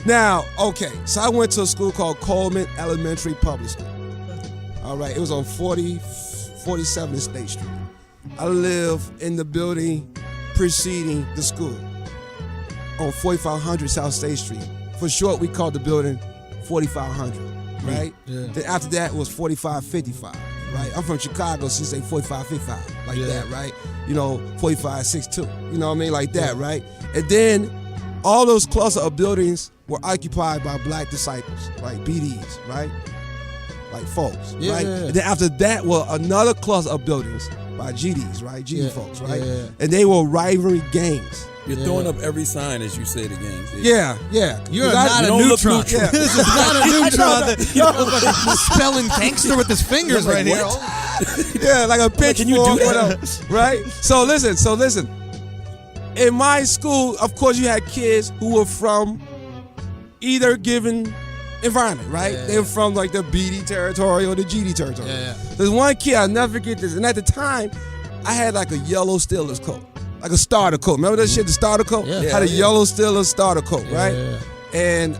Now, okay, so I went to a school called Coleman Elementary Public School. All right, it was on 47th State Street. I live in the building preceding the school on 4500 South State Street. For short, we called the building 4500, right? Yeah. Then after that was 4555, right? I'm from Chicago, so you say 4555, like that, right? 4562, you know what I mean? Like that, right? And then all those cluster of buildings were occupied by black disciples, like BDs, right? Like folks, right? And then after that was another cluster of buildings by GDs, right? GD folks, right? And they were rivalry gangs. You're throwing up every sign as you say the gangs. Yeah. You're not a neutron. Yeah. This is not a neutron. You look like a spelling gangster with his fingers right here. Yeah, like a pitchfork. Can you do that? Right? So listen. In my school, of course, you had kids who were from either given environment, right? They were from like the BD territory or the GD territory. There's one kid, I'll never forget this, and at the time, I had like a yellow Steelers coat. Like a starter coat. Remember that shit, the starter coat? Had a yellow Steelers starter coat, right? And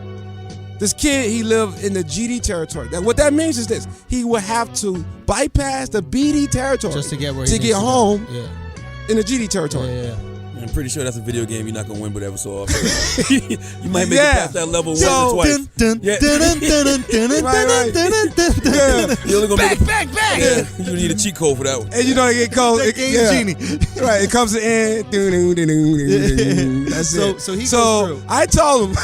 this kid, he lived in the GD territory. What that means is this. He would have to bypass the BD territory just to get where to get home Yeah. in the GD territory. I'm pretty sure that's a video game you're not gonna win, but ever so often. You might make it past that level once or twice. Right. You're only gonna back. Yeah, you need a cheat code for that one. And you know it get cold. Genie. Right, it comes to end. That's it. So he goes through. I told him,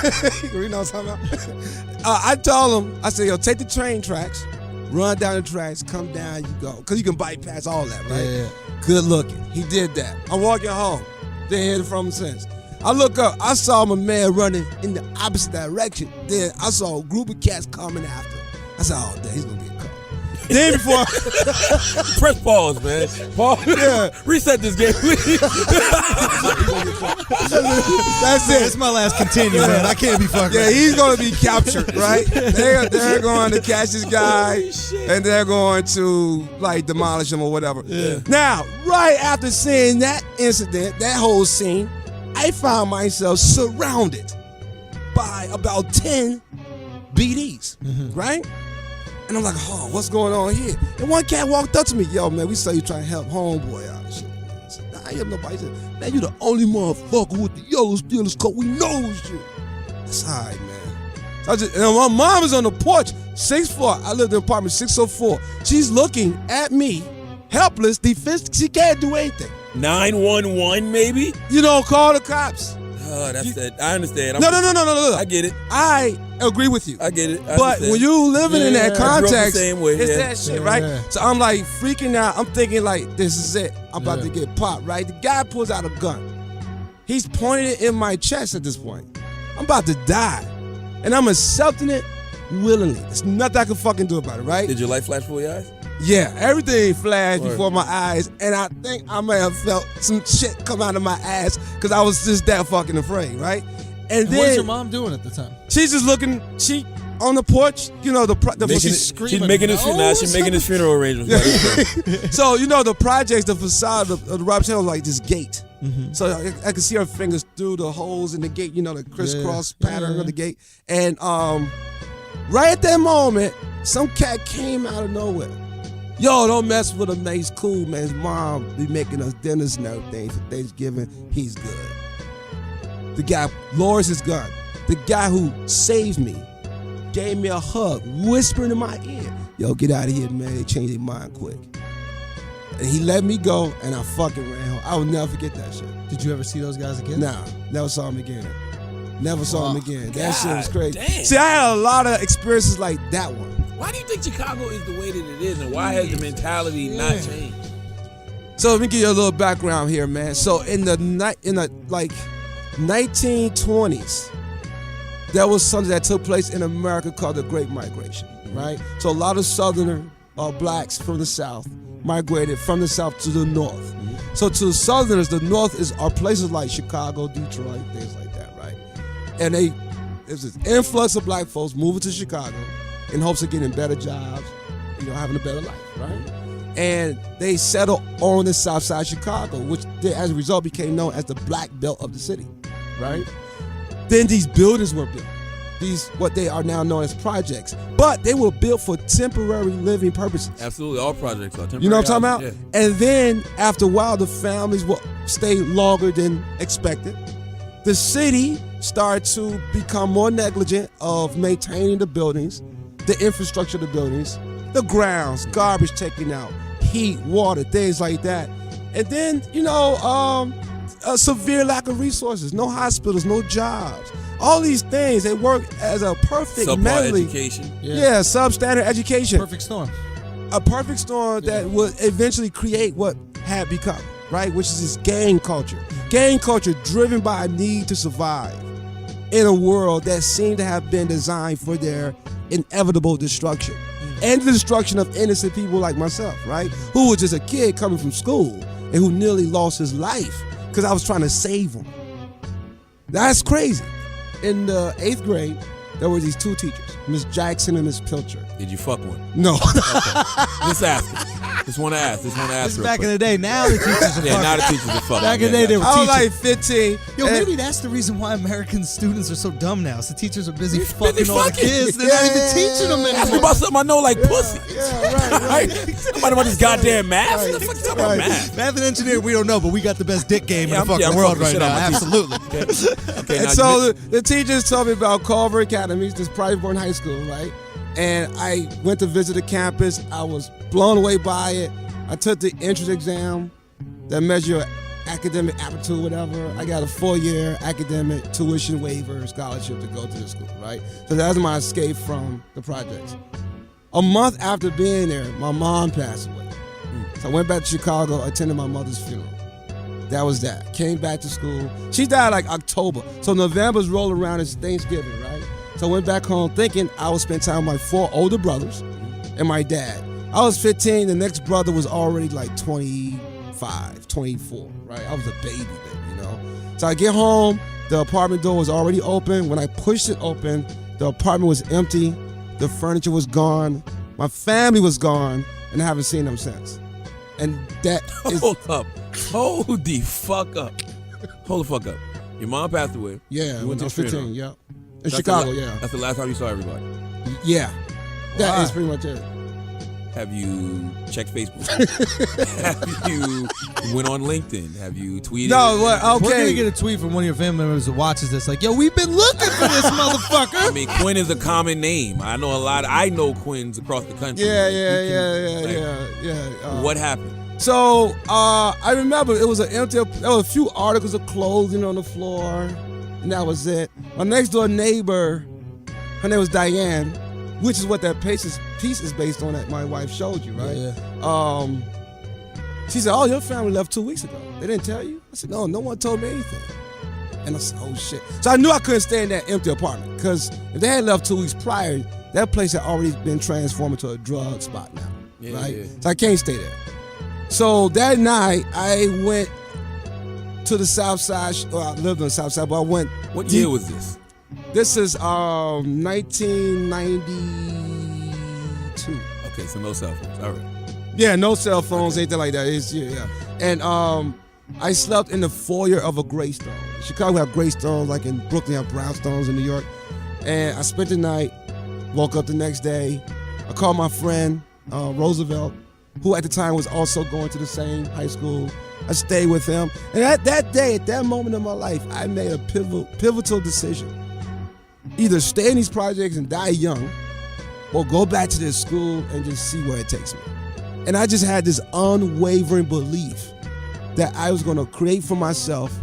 you know what I'm talking about? I told him, I said, yo, take the train tracks, run down the tracks, come down, you go. Because you can bypass all that, right? Yeah. Good looking. He did that. I'm walking home. Didn't hear from him since. I look up, I saw my man running in the opposite direction. Then I saw a group of cats coming after him. I said, oh, damn, he's going to get caught. Then before... Press pause, man. Pause. Yeah. Reset this game, please. That's it. That's my last continue, man. I can't be fucking. Yeah, he's going to be captured, right? They're going to catch this guy, and they're going to, like, demolish him or whatever. Yeah. Now, right after seeing that incident, that whole scene, I found myself surrounded by about 10 BDs, right? And I'm like, oh, what's going on here? And one cat walked up to me, yo, man, we saw you trying to help homeboy out and shit, man. I said, nah, I ain't nobody. He said, man, you the only motherfucker with the yellow Steelers coat. We know and shit. That's all right, man. And my mom is on the porch, 6'4". I lived in apartment 604. She's looking at me, helpless, defense. She can't do anything. 911, maybe? You don't call the cops. Oh, that's that. I understand. No. I get it. I agree with you. I get it. But when you living in that I grew up the context, same way, it's that shit, right? So I'm like freaking out. I'm thinking like, this is it. I'm about to get popped, right? The guy pulls out a gun. He's pointing it in my chest at this point. I'm about to die. And I'm accepting it willingly. There's nothing I can fucking do about it, right? Did your light flash before your eyes? Yeah, everything flashed before my eyes, and I think I may have felt some shit come out of my ass because I was just that fucking afraid, right? And then what was your mom doing at the time? She's just looking. She on the porch, you know She's making his funeral arrangements. So you know the projects, the facade of the Rob Channel was like this gate. So I could see her fingers through the holes in the gate, you know, the crisscross pattern of the gate. And right at that moment, some cat came out of nowhere. Yo, don't mess with him, man. He's cool, man. His mom be making us dinners and everything for Thanksgiving. He's good. The guy lowers his gun. The guy who saved me gave me a hug, whispering in my ear, yo, get out of here, man. They changed their mind quick. And he let me go, and I fucking ran home. I will never forget that shit. Did you ever see those guys again? Nah, never saw him again. Never saw him again. That shit was crazy. Damn. See, I had a lot of experiences like that one. Why do you think Chicago is the way that it is, and why has the mentality not changed? So let me give you a little background here, man. So in the 1920s, there was something that took place in America called the Great Migration, right? So a lot of Southerner blacks from the South migrated from the South to the North. So to the Southerners, the North are places like Chicago, Detroit, things like that, right? And there's this influx of black folks moving to Chicago in hopes of getting better jobs, you know, having a better life, right? And they settled on the south side of Chicago, which as a result became known as the Black Belt of the city, right? Then these buildings were built. these what they are now known as projects, but they were built for temporary living purposes. Absolutely, all projects are temporary. You know what I'm talking houses, about? And then after a while, the families will stay longer than expected. The city started to become more negligent of maintaining the buildings, the infrastructure of the buildings, the grounds, garbage taken out, heat, water, things like that. And then, a severe lack of resources, no hospitals, no jobs. All these things, they work as a perfect Subpar education. Yeah, substandard education. Perfect storm. A perfect storm that would eventually create what had become, right? Which is this gang culture. Gang culture driven by a need to survive in a world that seemed to have been designed for their inevitable destruction. And the destruction of innocent people like myself, right? Who was just a kid coming from school and who nearly lost his life because I was trying to save him. That's crazy. In the 8th grade, there were these 2 teachers, Miss Jackson and Miss Pilcher. Did you fuck one? No. Okay. Just asking. Just want to ask. This is back in the day. Now the teachers are fucking. Yeah, now the teachers are fucking. Back in the day, they were I was teaching. like 15. Yo, maybe that's the reason why American students are so dumb now. So the teachers are busy fucking all the fucking. kids. They're not even teaching them Ask me anymore. about something I know like pussy. Yeah, right. Somebody about this goddamn math. What the fuck you talking about math? Math and engineering, we don't know, but we got the best dick game Yeah, in the fucking I'm world fucking right shit now. on my teacher. Absolutely. Okay, And now so the teachers told me about Culver Academies, this private boarding high school, right? And I went to visit the campus. I was blown away by it. I took the entrance exam that measure your academic aptitude, whatever. I got a 4-year academic tuition waiver scholarship to go to the school, right? So that was my escape from the projects. A month after being there, my mom passed away. So I went back to Chicago, attended my mother's funeral. That was that. Came back to school. She died like October. So November's rolling around, it's Thanksgiving, right? So I went back home thinking I would spend time with my 4 older brothers and my dad. I was 15, the next brother was already like 25, 24, right? I was a baby, So I get home, the apartment door was already open. When I pushed it open, the apartment was empty, the furniture was gone, my family was gone, and I haven't seen them since. And that is... Hold up. Hold the fuck up. Hold the fuck up. Your mom passed away. Yeah, You when went I was to the 15, funeral. yeah. In Chicago, yeah. That's the last time you saw everybody. Yeah. That Why? is pretty much it. Have you checked Facebook? Have you went on LinkedIn? Have you tweeted? No, what? We're Okay. gonna get a tweet from one of your family members that watches this, like, "Yo, we've been looking for this motherfucker." I mean, Quinn is a common name. I know a lot. I know Quinns across the country. Yeah. What happened? So I remember it was an empty. There were a few articles of clothing on the floor, and that was it. My next door neighbor, her name was Diane, which is what that piece is based on that my wife showed you, right? Yeah. She said, "Oh, your family left 2 weeks ago. They didn't tell you?" I said, "No, no one told me anything." And I said, "Oh shit!" So I knew I couldn't stay in that empty apartment because if they had left 2 weeks prior, that place had already been transformed into a drug spot now, right? Yeah. So I can't stay there. So that night, I went to the South Side. Well, I lived on the South Side, but I went. What year was this? This is 1992. Okay, so no cell phones. All right. Yeah, no cell phones, anything like that. It's, yeah. And I slept in the foyer of a Greystone. Chicago have Greystones, like in Brooklyn have brownstones in New York. And I spent the night, woke up the next day. I called my friend, Roosevelt, who at the time was also going to the same high school. I stayed with him. And at that day, at that moment in my life, I made a pivotal decision. Either stay in these projects and die young, or go back to this school and just see where it takes me. And I just had this unwavering belief that I was going to create for myself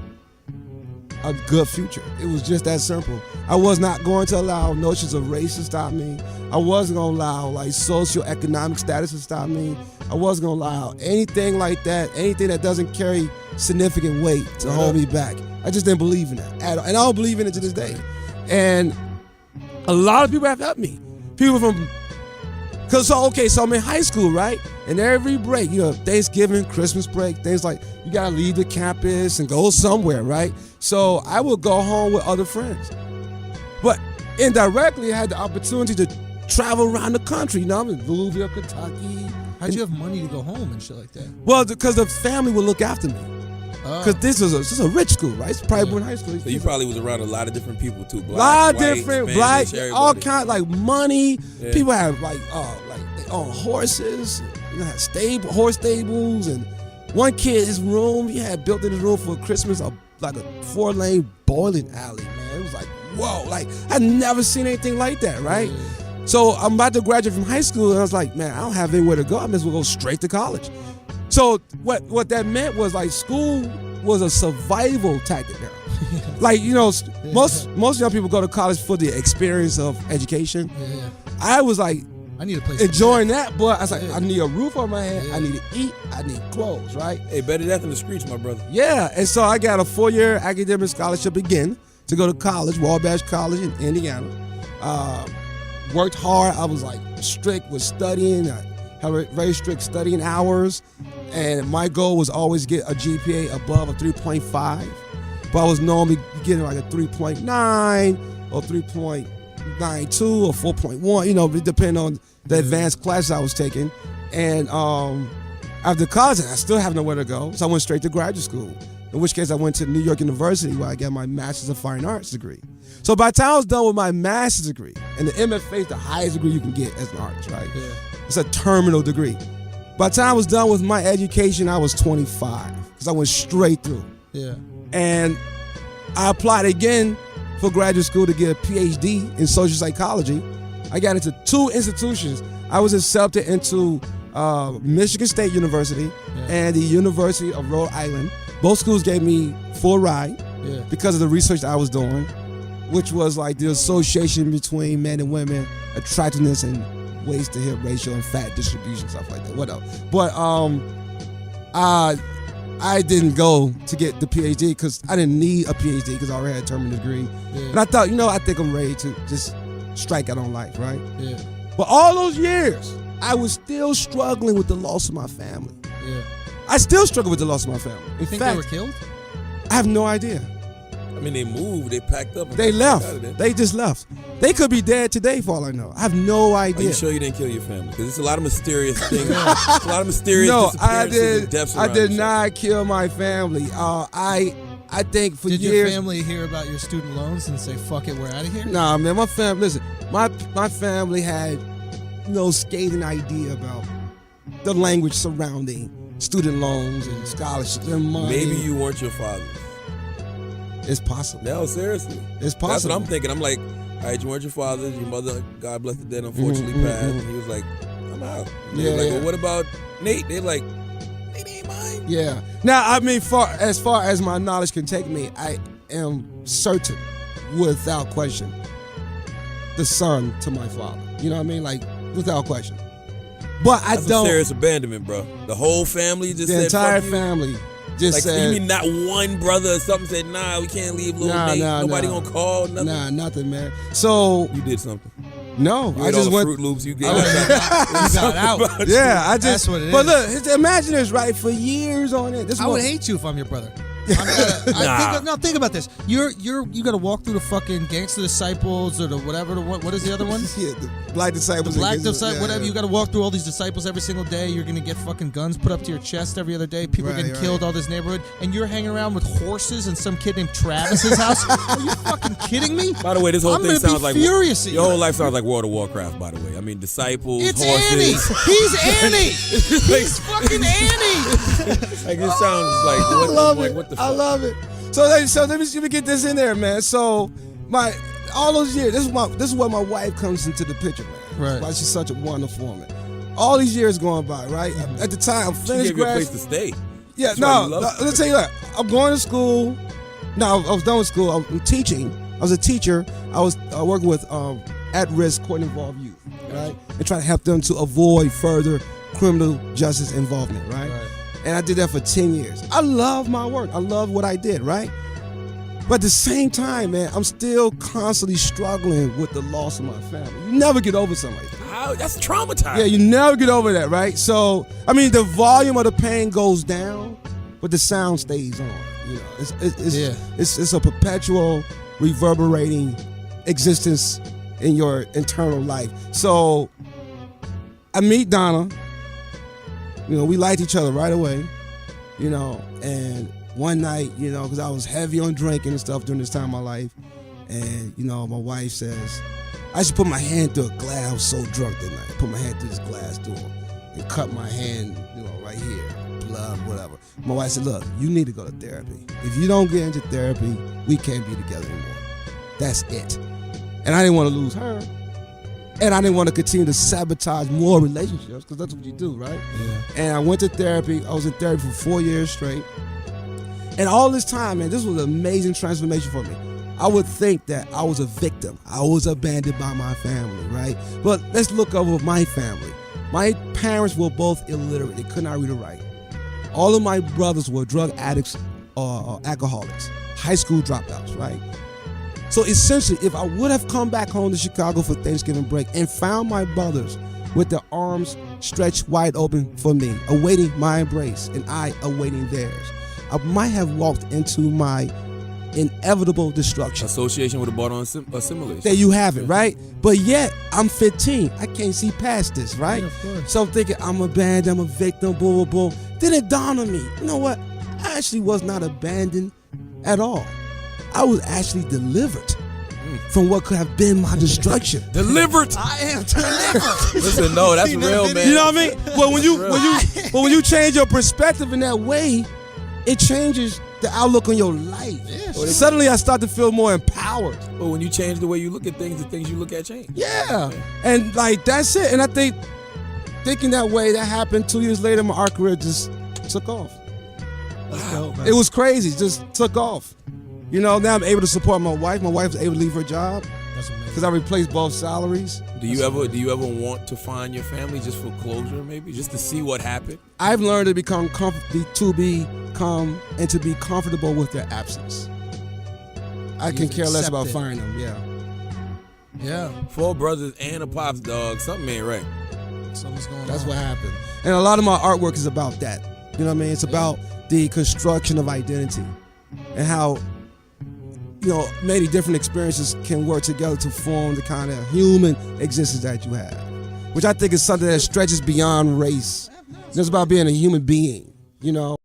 a good future. It was just that simple. I was not going to allow notions of race to stop me. I wasn't going to allow like socioeconomic status to stop me. I wasn't going to allow anything like that, anything that doesn't carry significant weight to hold me back. I just didn't believe in that at all. And I don't believe in it to this day. And a lot of people have helped me. People from, so I'm in high school, right? And every break, Thanksgiving, Christmas break, things like, you gotta leave the campus and go somewhere, right? So I would go home with other friends. But indirectly, I had the opportunity to travel around the country. I'm in Louisville, Kentucky. How'd you have money to go home and shit like that? Well, because the family would look after me. Oh, Because this is a rich school, right? It's probably in high school. So you probably was around a lot of different people too. Black, lot of white, different, Spanish, black, all kinds, like money. Yeah. People have like they own horses. You had horse stables, and one kid, his room, he had built in his room for Christmas like a 4-lane bowling alley, man. It was like, whoa, like I'd never seen anything like that, right? Yeah. So I'm about to graduate from high school, and I was like, man, I don't have anywhere to go. I might as well go straight to college. So what that meant was like school was a survival tactic now. Like, you know, most young people go to college for the experience of education. Yeah. I was like, I need a place enjoying that, but I was like, Yeah. I need a roof on my head. Yeah. I need to eat. I need clothes, right? Hey, better that than the streets, my brother. Yeah, and so I got a 4-year academic scholarship again to go to college, Wabash College in Indiana. Worked hard. I was like strict with studying. I had very strict studying hours, and my goal was always get a GPA above a 3.5. But I was normally getting like a 3.9 or 3.92 or 4.1. You know, depending on the advanced class I was taking. And after college, I still have nowhere to go, so I went straight to graduate school. In which case, I went to New York University where I got my Master's of Fine Arts degree. So by the time I was done with my master's degree, and the MFA is the highest degree you can get as an artist, right? Yeah. It's a terminal degree. By the time I was done with my education, I was 25 because I went straight through. Yeah. And I applied again for graduate school to get a PhD in social psychology. I got into 2 institutions. I was accepted into Michigan State University and the University of Rhode Island. Both schools gave me full ride because of the research that I was doing, which was like the association between men and women, attractiveness and waist-to-hip ratio and fat distribution, stuff like that, whatever. But I didn't go to get the PhD because I didn't need a PhD because I already had a terminal degree. Yeah. And I thought, I think I'm ready to just strike out on life, right? Yeah. But all those years, I was still struggling with the loss of my family. Yeah. I still struggle with the loss of my family. You think they were killed? I have no idea. I mean, they moved, they packed up. And They got out of left. there. They just left. They could be dead today for all I know. I have no Are idea. you sure you didn't kill your family? Because it's a lot of mysterious things. It's a lot of mysterious No, I disappearances did. and deaths I around did this not kill my family. I think for Did years. your family hear about your student loans and say, "Fuck it, we're out of here"? Nah, man, my family. Listen, my family had no scathing idea about the language surrounding student loans and scholarships and money. Maybe you weren't your father. It's possible. No, seriously. It's possible. That's what I'm thinking. I'm like, all right, you weren't your father. Your mother, God bless the dead, unfortunately passed. And he was like, I'm out. And they were like, well, what about Nate? They're like, Nate ain't mine. Yeah. Now, I mean, as far as my knowledge can take me, I am certain, without question, the son to my father. You know what I mean? Like, without question. But I That's don't. a serious abandonment, bro. The whole family just The said, entire fuck you. family just Like, said. you mean not one brother or something said, nah, we can't leave little Nate. Nobody gonna call, nothing? Nah, nothing, man. So, You did something. no, You I ate just all the went. Fruit Loops you gave You us. got out. Yeah, I just. That's what it but is. look, imagine this, right? For years on it. This I what- would hate you if I'm your brother. Think about this. You got to walk through the fucking Gangster Disciples or the whatever. What is the other one? Yeah, the Black Disciples. The Black and- Disciples, yeah, whatever. yeah. You got to walk through all these disciples every single day. You're gonna get fucking guns put up to your chest every other day. People are Right, getting killed all this neighborhood, and you're hanging around with horses in some kid named Travis's house. Are you fucking kidding me? By the way, this whole I'm thing gonna sounds be like furious at your you. whole life sounds like World of Warcraft. By the way, I mean disciples, It's horses. Annie. He's Annie. He's fucking Annie. Like it sounds like I what, love like, it. what the I fuck? love it. So let me get this in there, man. So all those years, this is where my wife comes into the picture, man. Right. Why she's such a wonderful woman. All these years going by, right? At the time, I'm She finished gave you a grad. place to stay. Yeah, That's why you no. love it. Let's tell you what. I'm going to school. No, I was done with school. I'm teaching. I was a teacher. I was working with at-risk court-involved youth, right? And trying to help them to avoid further criminal justice involvement, right? And I did that for 10 years. I love my work. I love what I did, right? But at the same time, man, I'm still constantly struggling with the loss of my family. You never get over something like that. How? That's traumatizing. Yeah, you never get over that, right? So, I mean, the volume of the pain goes down, but the sound stays on. You know, it's a perpetual, reverberating existence in your internal life. So, I meet Donna. You know, we liked each other right away. You know, and one night, because I was heavy on drinking and stuff during this time of my life, and my wife says, I should put my hand through a glass. I was so drunk that night. I put my hand through this glass door and cut my hand, right here, blood, whatever. My wife said, look, you need to go to therapy. If you don't get into therapy, we can't be together anymore. That's it. And I didn't want to lose her. And I didn't want to continue to sabotage more relationships, because that's what you do, right? Yeah. And I went to therapy. I was in therapy for 4 years straight. And all this time, man, this was an amazing transformation for me. I would think that I was a victim. I was abandoned by my family, right? But let's look over my family. My parents were both illiterate. They could not read or write. All of my brothers were drug addicts or alcoholics, high school dropouts, right? So essentially, if I would have come back home to Chicago for Thanksgiving break and found my brothers with their arms stretched wide open for me, awaiting my embrace, and I awaiting theirs, I might have walked into my inevitable destruction. Association would have brought on assimilation. There you have it, right? But yet, I'm 15. I can't see past this, right? Yeah, of course. So I'm thinking, I'm abandoned, I'm a victim, boom, boom, boom. Then it dawned on me, you know what? I actually was not abandoned at all. I was actually delivered from what could have been my destruction. Delivered. I am delivered. Listen, no, that's real, man. You know what I mean? Well, when you change your perspective in that way, it changes the outlook on your life. Yeah, Suddenly, I start to feel more empowered. But when you change the way you look at things, the things you look at change. Yeah. And that's it. And I think thinking that way, that happened 2 years later. My art career just took off. Wow. It was crazy. Just took off. Now I'm able to support my wife. My wife was able to leave her job That's amazing. because I replaced both salaries. Do you ever want to find your family just for closure, maybe just to see what happened? I've learned to become and to be comfortable with their absence. I can care less about finding them. Yeah. Yeah. 4 brothers and a pops dog. Something ain't right. Something's going on. That's what happened. And a lot of my artwork is about that. You know what I mean? It's about the construction of identity and how many different experiences can work together to form the kind of human existence that you have, which I think is something that stretches beyond race. It's about being a human being,